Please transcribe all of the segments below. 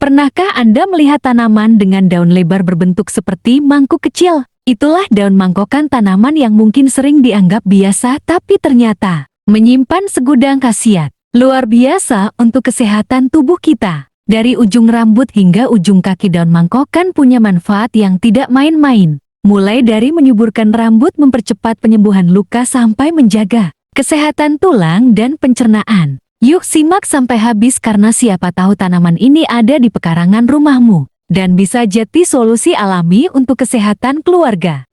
Pernahkah Anda melihat tanaman dengan daun lebar berbentuk seperti mangkuk kecil? Itulah daun mangkokan, tanaman yang mungkin sering dianggap biasa tapi ternyata menyimpan segudang khasiat luar biasa untuk kesehatan tubuh kita. Dari ujung rambut hingga ujung kaki, daun mangkokan punya manfaat yang tidak main-main. Mulai dari menyuburkan rambut, mempercepat penyembuhan luka, sampai menjaga kesehatan tulang dan pencernaan. Yuk simak sampai habis karena siapa tahu tanaman ini ada di pekarangan rumahmu dan bisa jadi solusi alami untuk kesehatan keluarga.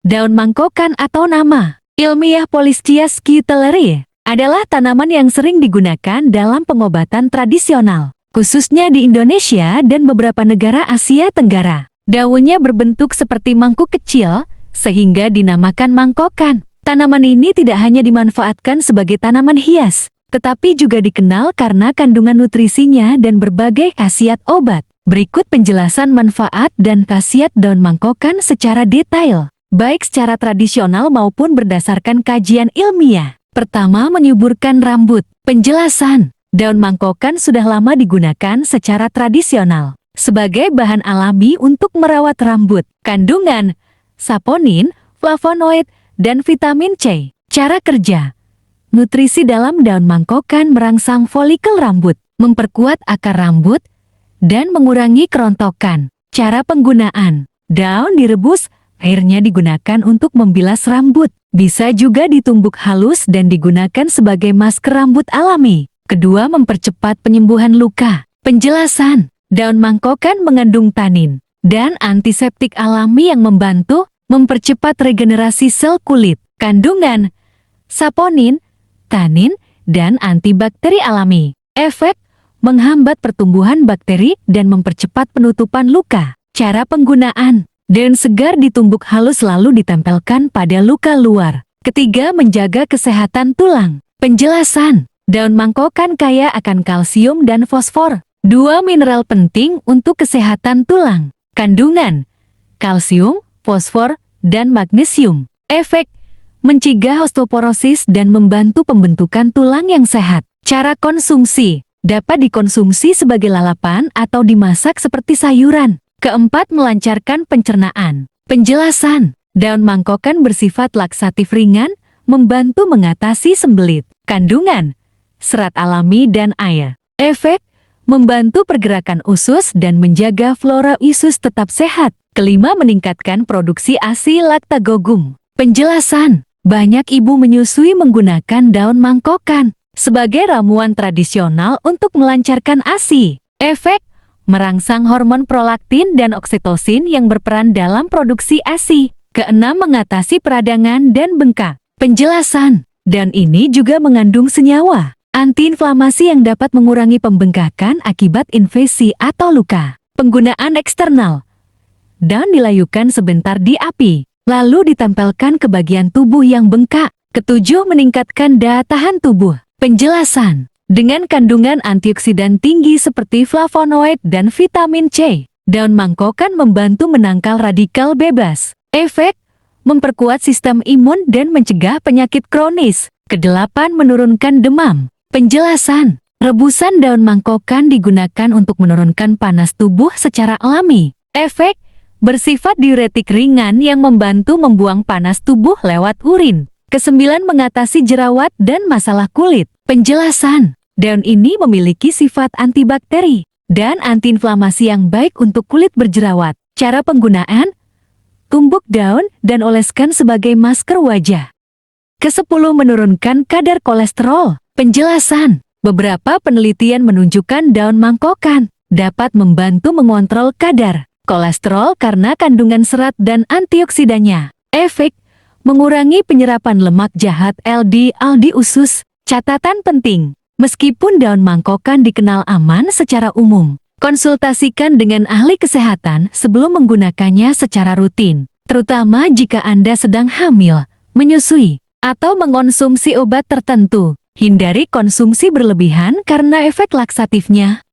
Daun mangkokan atau nama ilmiah Polystias scutelleri adalah tanaman yang sering digunakan dalam pengobatan tradisional, khususnya di Indonesia dan beberapa negara Asia Tenggara. Daunnya berbentuk seperti mangkuk kecil sehingga dinamakan mangkokan. Tanaman ini tidak hanya dimanfaatkan sebagai tanaman hias, tetapi juga dikenal karena kandungan nutrisinya dan berbagai khasiat obat. Berikut penjelasan manfaat dan khasiat daun mangkokan secara detail, baik secara tradisional maupun berdasarkan kajian ilmiah. Pertama, menyuburkan rambut. Penjelasan, daun mangkokan sudah lama digunakan secara tradisional sebagai bahan alami untuk merawat rambut. Kandungan saponin, flavonoid, dan vitamin C. Cara kerja. Nutrisi dalam daun mangkokan merangsang folikel rambut, memperkuat akar rambut, dan mengurangi kerontokan. Cara penggunaan. Daun direbus, airnya digunakan untuk membilas rambut. Bisa juga ditumbuk halus dan digunakan sebagai masker rambut alami. Kedua, mempercepat penyembuhan luka. Penjelasan. Daun mangkokan mengandung tanin dan antiseptik alami yang membantu mempercepat regenerasi sel kulit. Kandungan saponin, tanin, dan antibakteri alami. Efek menghambat pertumbuhan bakteri dan mempercepat penutupan luka. Cara penggunaan. Daun segar ditumbuk halus lalu ditempelkan pada luka luar. Ketiga, menjaga kesehatan tulang. Penjelasan. Daun mangkokan kaya akan kalsium dan fosfor, dua mineral penting untuk kesehatan tulang. Kandungan kalsium, fosfor, dan magnesium. Efek mencegah osteoporosis dan membantu pembentukan tulang yang sehat. Cara konsumsi. Dapat dikonsumsi sebagai lalapan atau dimasak seperti sayuran. Keempat, melancarkan pencernaan. Penjelasan. Daun mangkokan bersifat laksatif ringan, membantu mengatasi sembelit. Kandungan serat alami dan air. Efek membantu pergerakan usus dan menjaga flora usus tetap sehat. Kelima, meningkatkan produksi ASI lactagogun. Penjelasan. Banyak ibu menyusui menggunakan daun mangkokan sebagai ramuan tradisional untuk melancarkan ASI. Efek merangsang hormon prolaktin dan oksitosin yang berperan dalam produksi ASI. Keenam, mengatasi peradangan dan bengkak. Penjelasan. Daun ini juga mengandung senyawa antiinflamasi yang dapat mengurangi pembengkakan akibat infeksi atau luka. Penggunaan eksternal. Daun dilayukan sebentar di api, lalu ditempelkan ke bagian tubuh yang bengkak. Ketujuh, meningkatkan daya tahan tubuh. Penjelasan. Dengan kandungan antioksidan tinggi seperti flavonoid dan vitamin C, daun mangkokan membantu menangkal radikal bebas. Efek memperkuat sistem imun dan mencegah penyakit kronis. Kedelapan, menurunkan demam. Penjelasan. Rebusan daun mangkokan digunakan untuk menurunkan panas tubuh secara alami. Efek bersifat diuretik ringan yang membantu membuang panas tubuh lewat urin. Kesembilan, mengatasi jerawat dan masalah kulit. Penjelasan. Daun ini memiliki sifat antibakteri dan antiinflamasi yang baik untuk kulit berjerawat. Cara penggunaan. Tumbuk daun dan oleskan sebagai masker wajah. Kesepuluh, menurunkan kadar kolesterol. Penjelasan. Beberapa penelitian menunjukkan daun mangkokan dapat membantu mengontrol kadar kolesterol karena kandungan serat dan antioksidannya. Efek mengurangi penyerapan lemak jahat LDL di usus. Catatan penting, meskipun daun mangkokan dikenal aman secara umum, konsultasikan dengan ahli kesehatan sebelum menggunakannya secara rutin, terutama jika Anda sedang hamil, menyusui, atau mengonsumsi obat tertentu. Hindari konsumsi berlebihan karena efek laksatifnya